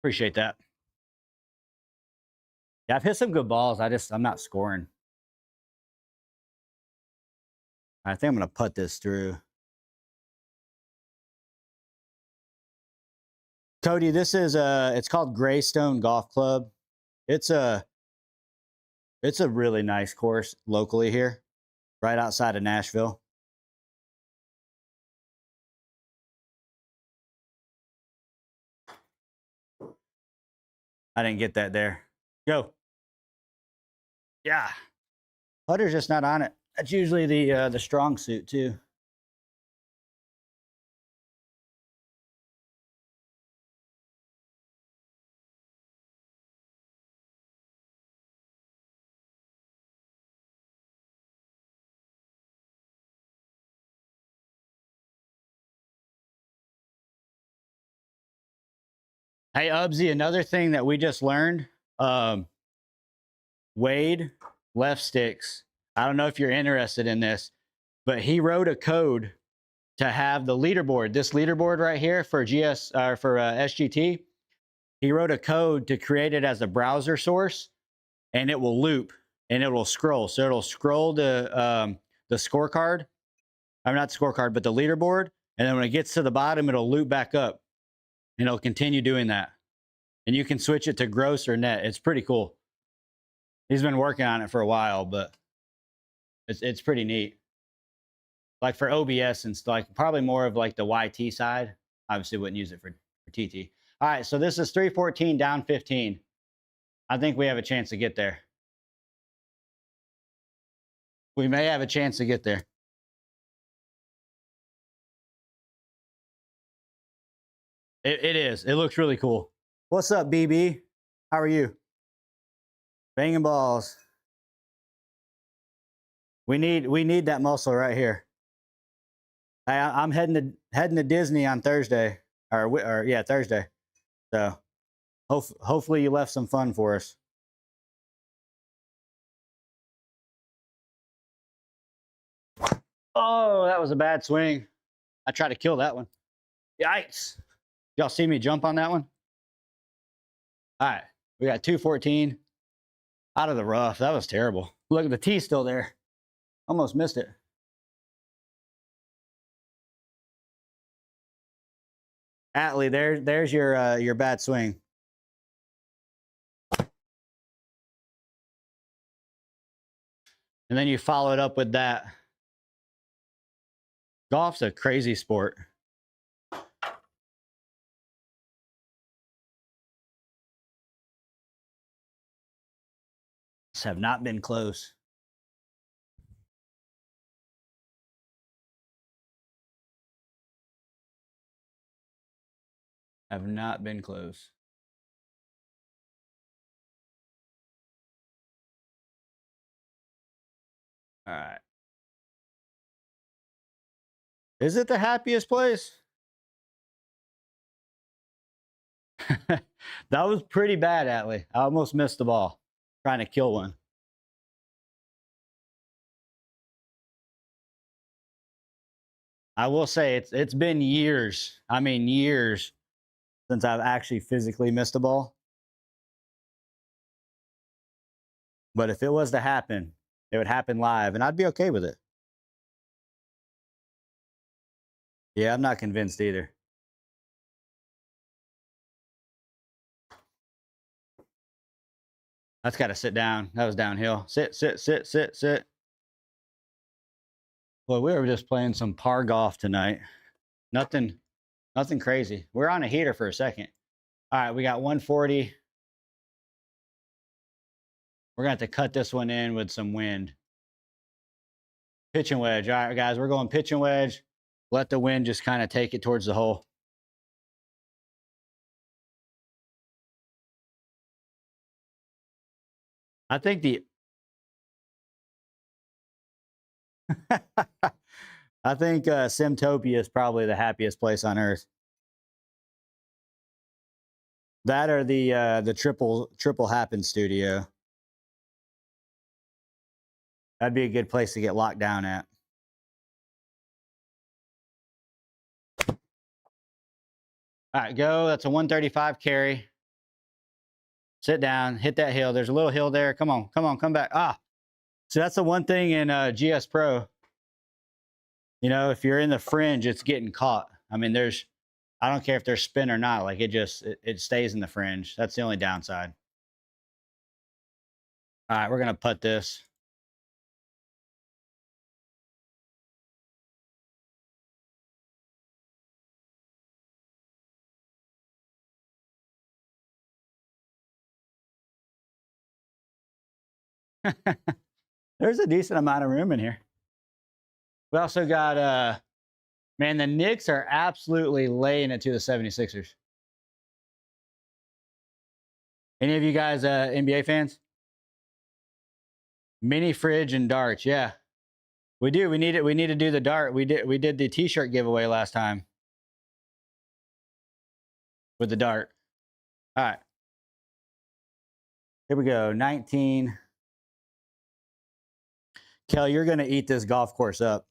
Appreciate that. Yeah, I've hit some good balls. I'm not scoring. I think I'm going to put this through. Cody, this is it's called Greystone Golf Club. It's a really nice course locally here, right outside of Nashville. I didn't get that there. Go. Yeah. Putter's just not on it. That's usually the strong suit too. Hey, Ubsy, another thing that we just learned, Wade left sticks. I don't know if you're interested in this, but he wrote a code to have the leaderboard, this leaderboard right here for SGT. He wrote a code to create it as a browser source, and it will loop and it will scroll. So it'll scroll to the scorecard. I'm not the scorecard, but the leaderboard. And then when it gets to the bottom, it'll loop back up and it'll continue doing that. And you can switch it to gross or net. It's pretty cool. He's been working on it for a while, but it's pretty neat. Like for OBS and stuff, like probably more of like the YT side. Obviously wouldn't use it for TT. All right, so this is 314 down 15. I think we have a chance to get there. We may have a chance to get there. It is. It looks really cool. What's up, BB? How are you? Banging balls. We need that muscle right here. I'm heading to Disney on Thursday, or yeah, Thursday. So hopefully you left some fun for us. Oh, that was a bad swing. I tried to kill that one. Yikes. Y'all see me jump on that one? All right, we got 214 out of the rough. That was terrible. Look at the tee still there. Almost missed it. Atlee, there's your bad swing. And then you follow it up with that. Golf's a crazy sport. have not been close. Have not been close. All right. Is it the happiest place? That was pretty bad, Atlee. I almost missed the ball trying to kill one. I will say it's been years. I mean years since I've actually physically missed a ball. But if it was to happen, it would happen live and I'd be okay with it. Yeah, I'm not convinced either. That's got to sit down. That was downhill. Sit, sit, sit, sit, sit. Well, we were just playing some par golf tonight. Nothing crazy. We're on a heater for a second. All right, we got 140. We're going to have to cut this one in with some wind. Pitch and wedge. All right, guys, we're going pitch and wedge. Let the wind just kind of take it towards the hole. I think I think Simtopia is probably the happiest place on earth. That or the triple happen studio. That'd be a good place to get locked down at. All right, go. That's a 135 carry. Sit down, hit that hill. There's a little hill there. Come on, come on, come back. Ah, so that's the one thing in GS Pro. You know, if you're in the fringe, it's getting caught. I mean, I don't care if there's spin or not. Like it stays in the fringe. That's the only downside. All right, we're gonna putt this. There's a decent amount of room in here. We also got man, the Knicks are absolutely laying it to the 76ers. Any of you guys NBA fans? Mini fridge and darts, yeah. We do. We need it. We need to do the dart. We did the t-shirt giveaway last time with the dart. All right. Here we go. 19. Kel, you're going to eat this golf course up.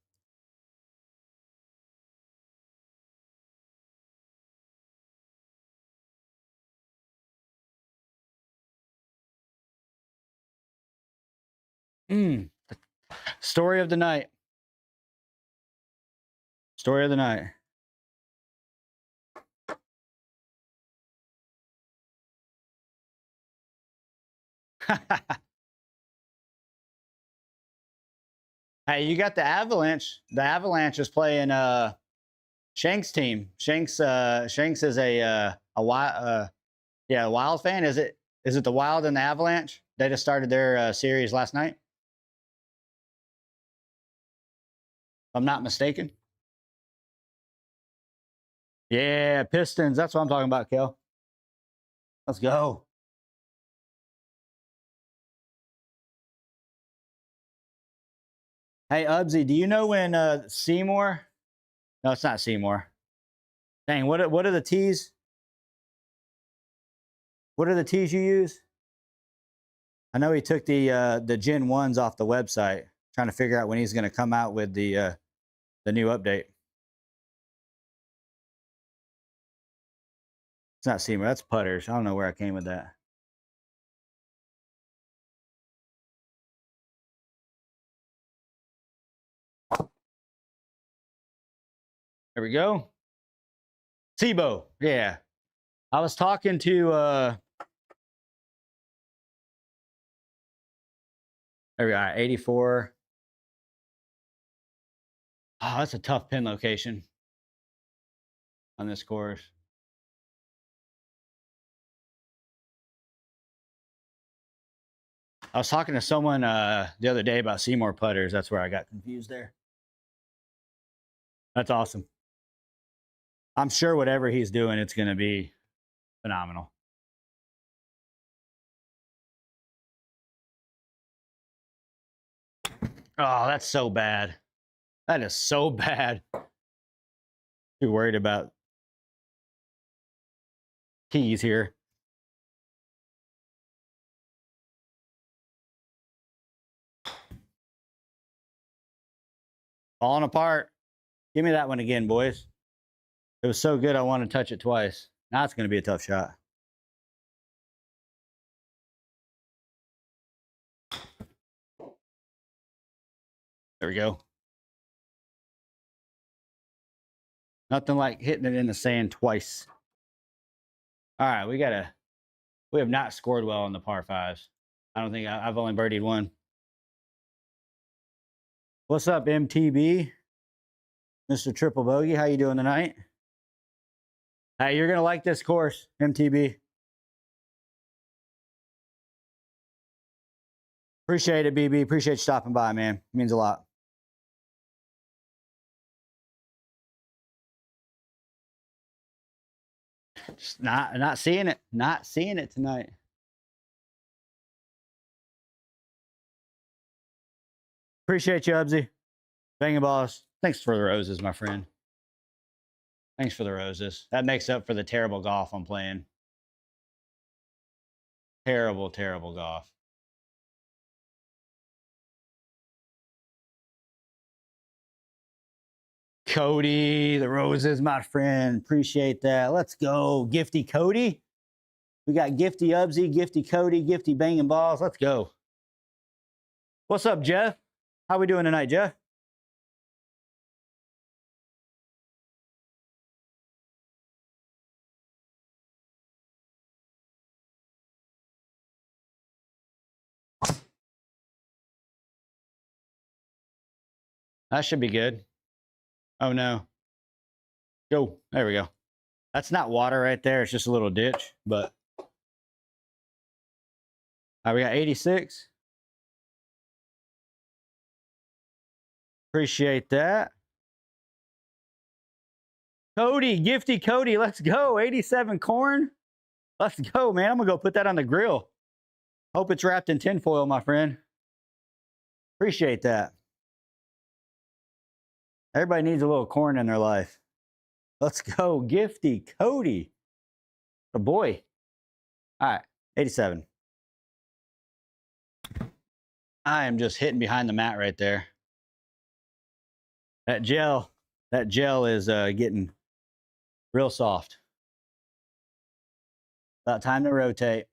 Story of the night. Story of the night. Hey, you got the Avalanche. The Avalanche is playing Shank's team. Shanks is a Wild fan. Is it the Wild and the Avalanche? They just started their series last night. If I'm not mistaken. Yeah, Pistons. That's what I'm talking about, Kel. Let's go. Hey, Ubsy, do you know when Seymour? No, it's not Seymour. Dang, what are the T's? What are the T's you use? I know he took the Gen 1s off the website, trying to figure out when he's going to come out with the new update. It's not Seymour, that's putters. I don't know where I came with that. There we go. Tebow, yeah. I was talking to there we are, 84. Oh, that's a tough pin location on this course. I was talking to someone the other day about Seymour putters. That's where I got confused there. That's awesome. I'm sure whatever he's doing, it's going to be phenomenal. Oh, that's so bad. That is so bad. Too worried about keys here. Falling apart. Give me that one again, boys. It was so good, I want to touch it twice. Now it's going to be a tough shot. There we go. Nothing like hitting it in the sand twice. All right, we have not scored well on the par fives. I don't think I've only birdied one. What's up, MTB? Mr. Triple Bogey, how you doing tonight? Hey, you're going to like this course, MTB. Appreciate it, BB. Appreciate you stopping by, man. It means a lot. Just not seeing it. Not seeing it tonight. Appreciate you, Ubsy. Banging Boss. Thanks for the roses, my friend. Thanks for the roses. That makes up for the terrible golf I'm playing. Terrible, terrible golf. Cody, the roses, my friend. Appreciate that. Let's go. Gifty Cody. We got Gifty Ubsy, Gifty Cody, Gifty Banging Balls. Let's go. What's up, Jeff? How we doing tonight, Jeff? That should be good. Oh, no. Go. There we go. That's not water right there. It's just a little ditch, but. All right, we got 86. Appreciate that. Cody, Gifty Cody, let's go. 87 corn. Let's go, man. I'm going to go put that on the grill. Hope it's wrapped in tinfoil, my friend. Appreciate that. Everybody needs a little corn in their life. Let's go. Gifty Cody. A boy. All right. 87. I am just hitting behind the mat right there. That gel is getting real soft. About time to rotate.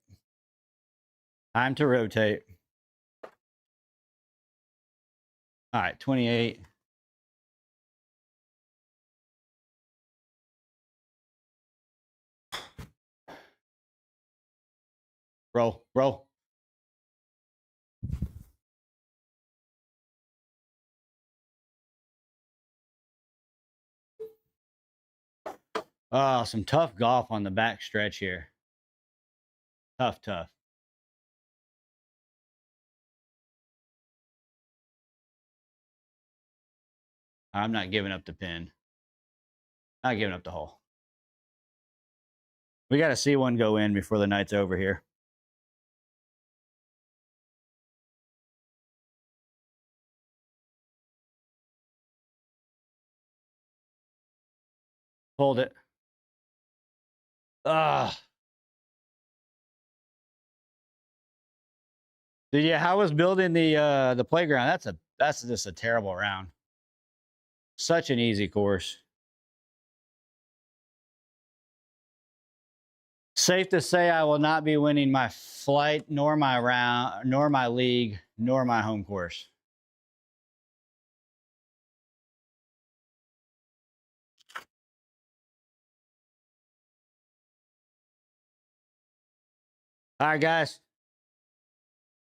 Time to rotate. All right, 28. Roll, roll. Oh, some tough golf on the back stretch here. Tough, tough. I'm not giving up the pin. Not giving up the hole. We got to see one go in before the night's over here. Hold it. Ah. Yeah, how was building the playground? That's just a terrible round. Such an easy course. Safe to say I will not be winning my flight, nor my round, nor my league, nor my home course. All right, guys.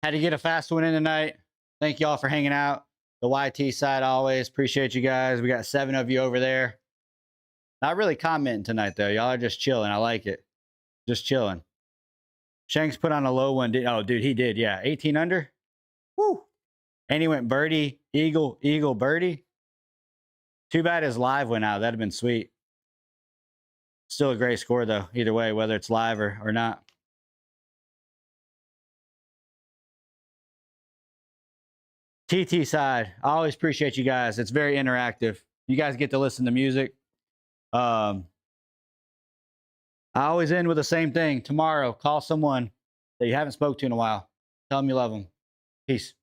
Had to get a fast one in tonight. Thank y'all for hanging out. The YT side always. Appreciate you guys. We got 7 of you over there. Not really commenting tonight, though. Y'all are just chilling. I like it. Just chilling. Shanks put on a low one. Oh, dude, he did. Yeah, 18 under. Woo! And he went birdie, eagle, eagle, birdie. Too bad his live went out. That'd have been sweet. Still a great score though. Either way, whether it's live or not. TT side, I always appreciate you guys. It's very interactive. You guys get to listen to music. I always end with the same thing. Tomorrow, call someone that you haven't spoke to in a while. Tell them you love them. Peace.